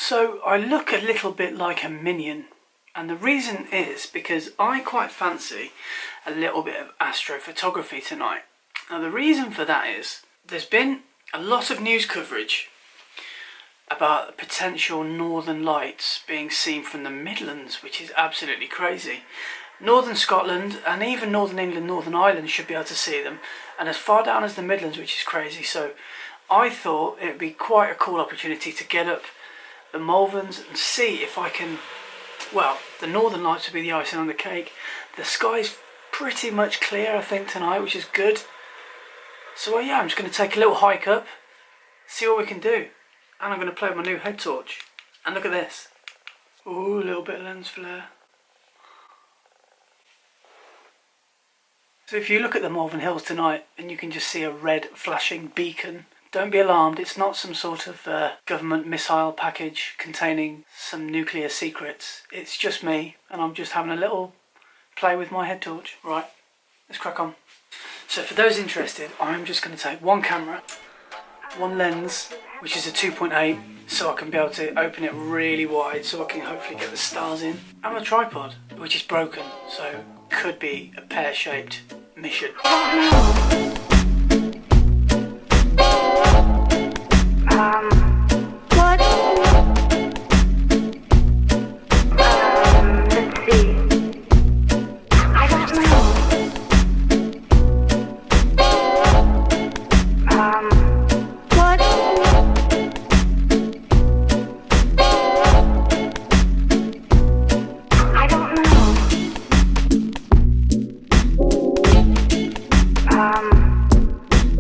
So I look a little bit like a minion, and the reason is because I quite fancy a little bit of astrophotography tonight. Now the reason for that is there's been a lot of news coverage about the potential northern lights being seen from the Midlands, which is absolutely crazy. Northern Scotland and even Northern England, Northern Ireland should be able to see them, and as far down as the Midlands, which is crazy. So I thought it would be quite a cool opportunity to get up the Malverns and see if I can, well, the northern lights would be the icing on the cake. The sky's pretty much clear, I think, tonight, which is good. So yeah, I'm just going to take a little hike up, see what we can do. And I'm going to play with my new head torch. And look at this. Ooh, a little bit of lens flare. So if you look at the Malvern Hills tonight and you can just see a red flashing beacon, don't be alarmed, it's not some sort of government missile package containing some nuclear secrets. It's just me, and I'm just having a little play with my head torch. Right, let's crack on. So for those interested, I'm just going to take one camera, one lens, which is a 2.8, so I can be able to open it really wide so I can hopefully get the stars in, and my tripod, which is broken, so could be a pear-shaped mission. What? Let's see. I don't know. What? I don't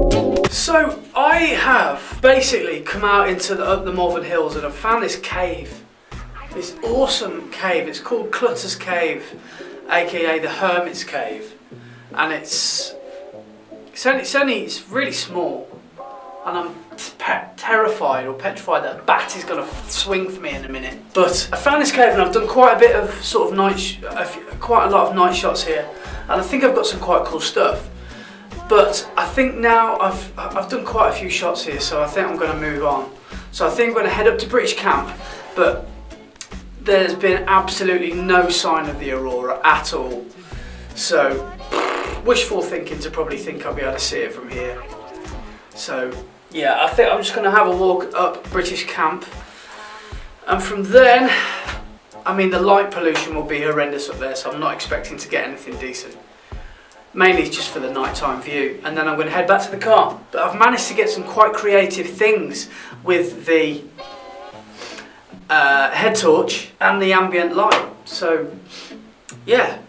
know. So I have basically come out into up the Malvern Hills and I've found this cave, this awesome cave. It's called Clutter's Cave, aka the Hermit's Cave, and it's really small, and I'm terrified or petrified that a bat is going to swing for me in a minute. But I found this cave and I've done quite a bit of sort of quite a lot of night shots here, and I think I've got some quite cool stuff. But I think now I've done quite a few shots here, so I think I'm going to move on. So I think I'm going to head up to British Camp, but there's been absolutely no sign of the Aurora at all. So wishful thinking to probably think I'll be able to see it from here. So yeah, I think I'm just going to have a walk up British Camp, and from then, I mean, the light pollution will be horrendous up there, so I'm not expecting to get anything decent. Mainly just for the nighttime view, and then I'm going to head back to the car. But I've managed to get some quite creative things with the head torch and the ambient light. So yeah,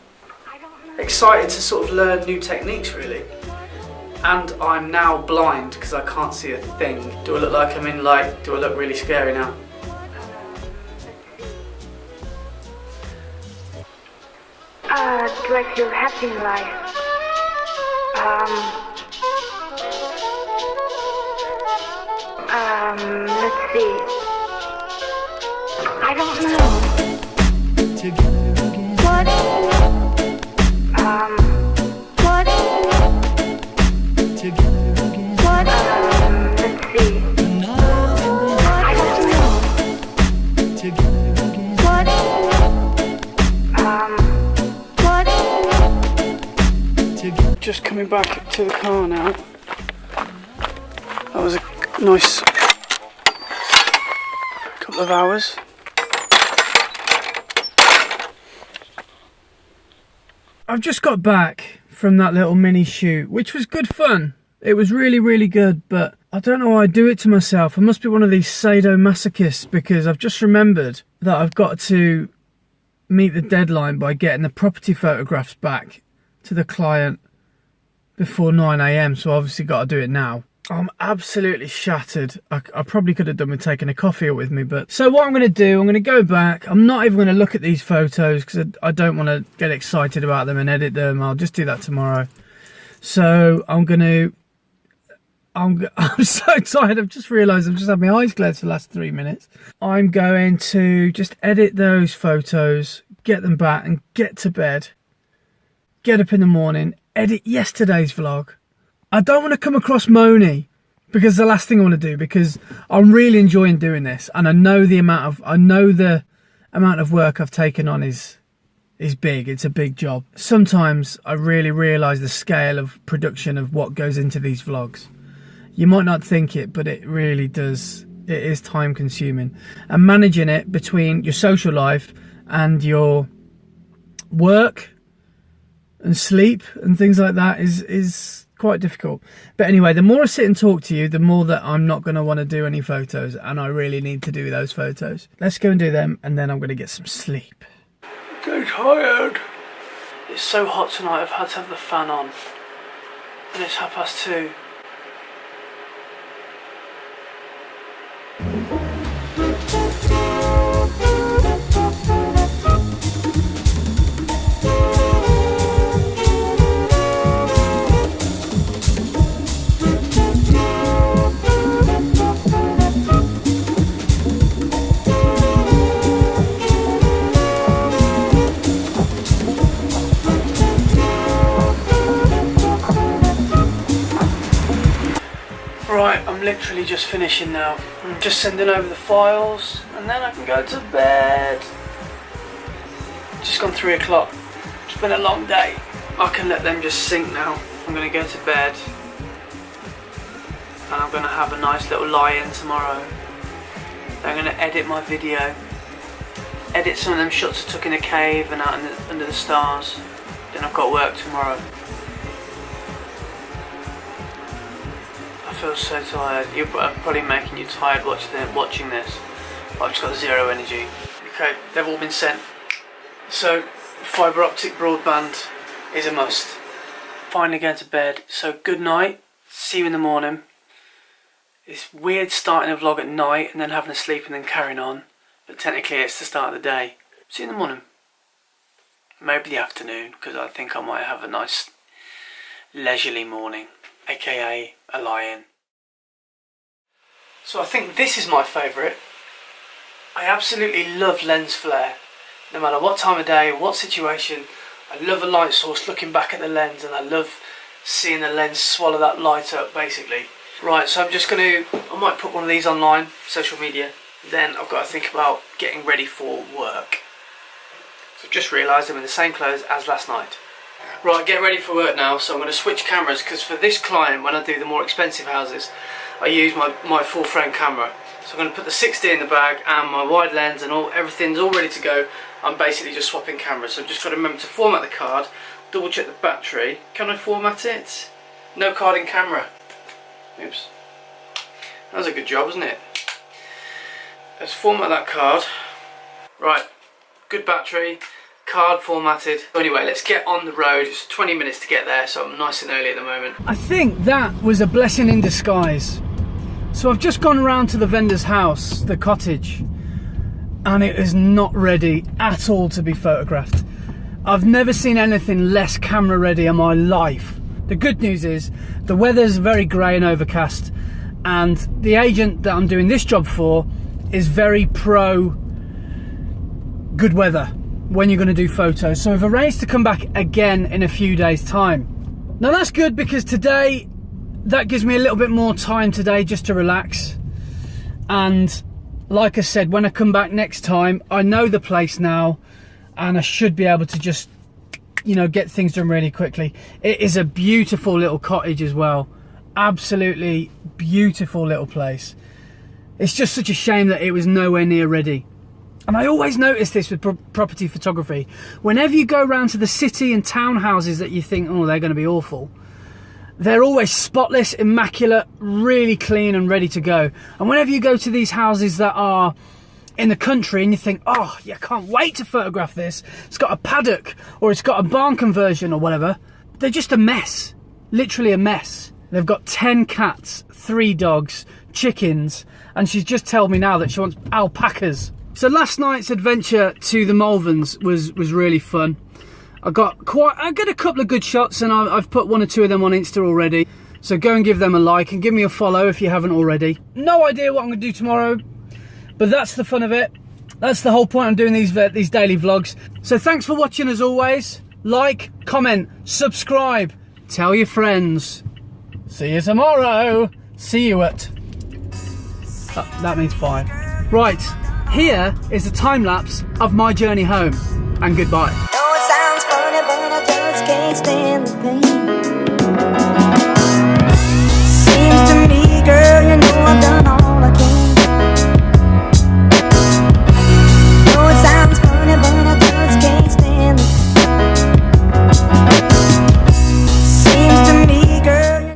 excited to sort of learn new techniques really. And I'm now blind because I can't see a thing. Do I look like I'm in light? Do I look really scary now? Direct your happy life. Let's see. I don't know. Together again. What? What? Together again. What? Let's see. I don't know. Together again. What? What? Just coming back to the car now. That was a nice couple of hours. I've just got back from that little mini shoot, which was good fun. It was really, really good, but I don't know why I do it to myself. I must be one of these sadomasochists, because I've just remembered that I've got to meet the deadline by getting the property photographs back to the client before 9 AM, so I obviously got to do it now. I'm absolutely shattered. I probably could have done with taking a coffee with me, but so what I'm going to do, I'm going to go back. I'm not even going to look at these photos because I don't want to get excited about them and edit them. I'll just do that tomorrow. So I'm so tired. I've just realised I've just had my eyes closed for the last 3 minutes. I'm going to just edit those photos, get them back and get to bed. Get up in the morning, edit yesterday's vlog. I don't want to come across moany, because the last thing I want to do, because I'm really enjoying doing this, and I know the amount of work I've taken on is big. It's a big job. Sometimes I really realise the scale of production of what goes into these vlogs. You might not think it, but it really does. It is time consuming, and managing it between your social life and your work and sleep and things like that is quite difficult. But anyway, the more I sit and talk to you, the more that I'm not going to want to do any photos, and I really need to do those photos. Let's go and do them, and then I'm going to get some sleep. I'm tired. It's so hot tonight, I've had to have the fan on, and it's 2:30. Right, I'm literally just finishing now. I'm just sending over the files and then I can go to bed. Just gone 3 o'clock. It's been a long day. I can let them just sink now. I'm going to go to bed and I'm going to have a nice little lie-in tomorrow. I'm going to edit my video. Edit some of them shots I took in a cave and out under the stars. Then I've got work tomorrow. I feel so tired. You're probably making you tired watching this. I've just got zero energy. Okay, they've all been sent. So, fibre optic broadband is a must. Finally going to bed. So, good night. See you in the morning. It's weird starting a vlog at night and then having a sleep and then carrying on. But technically it's the start of the day. See you in the morning. Maybe the afternoon, because I think I might have a nice leisurely morning. AKA a lie-in. So I think this is my favourite. I absolutely love lens flare. No matter what time of day, what situation, I love a light source looking back at the lens, and I love seeing the lens swallow that light up basically. Right, so I might put one of these online, social media. Then I've got to think about getting ready for work. So I've just realised I'm in the same clothes as last night. Right, get ready for work now, so I'm going to switch cameras, because for this client, when I do the more expensive houses, I use my full frame camera. So I'm going to put the 6D in the bag and my wide lens and everything's all ready to go. I'm basically just swapping cameras, so I've just got to remember to format the card, double check the battery. Can I format it? No card in camera. Oops. That was a good job, wasn't it? Let's format that card. Right, good battery. Card formatted. Anyway, let's get on the road. It's 20 minutes to get there, so I'm nice and early at the moment. I think that was a blessing in disguise. So I've just gone around to the vendor's house, the cottage, and it is not ready at all to be photographed. I've never seen anything less camera ready in my life. The good news is the weather's very grey and overcast, and the agent that I'm doing this job for is very pro good weather when you're going to do photos. So I've arranged to come back again in a few days' time. Now that's good, because today, that gives me a little bit more time today just to relax. And like I said, when I come back next time, I know the place now and I should be able to just, you know, get things done really quickly. It is a beautiful little cottage as well. Absolutely beautiful little place. It's just such a shame that it was nowhere near ready. And I always notice this with property photography. Whenever you go around to the city and townhouses that you think, oh, they're going to be awful, they're always spotless, immaculate, really clean and ready to go. And whenever you go to these houses that are in the country and you think, oh, yeah, I can't wait to photograph this. It's got a paddock or it's got a barn conversion or whatever. They're just a mess, literally a mess. They've got 10 cats, 3 dogs, chickens, and she's just told me now that she wants alpacas. So last night's adventure to the Malverns was really fun. I got a couple of good shots, and I've put 1 or 2 of them on Insta already. So go and give them a like and give me a follow if you haven't already. No idea what I'm going to do tomorrow, but that's the fun of it. That's the whole point I'm doing these daily vlogs. So thanks for watching as always. Like, comment, subscribe, tell your friends. See you tomorrow. See you at... that means 5. Right, here is a time lapse of my journey home. And goodbye. Know it sounds funny, but I just can't stand the pain.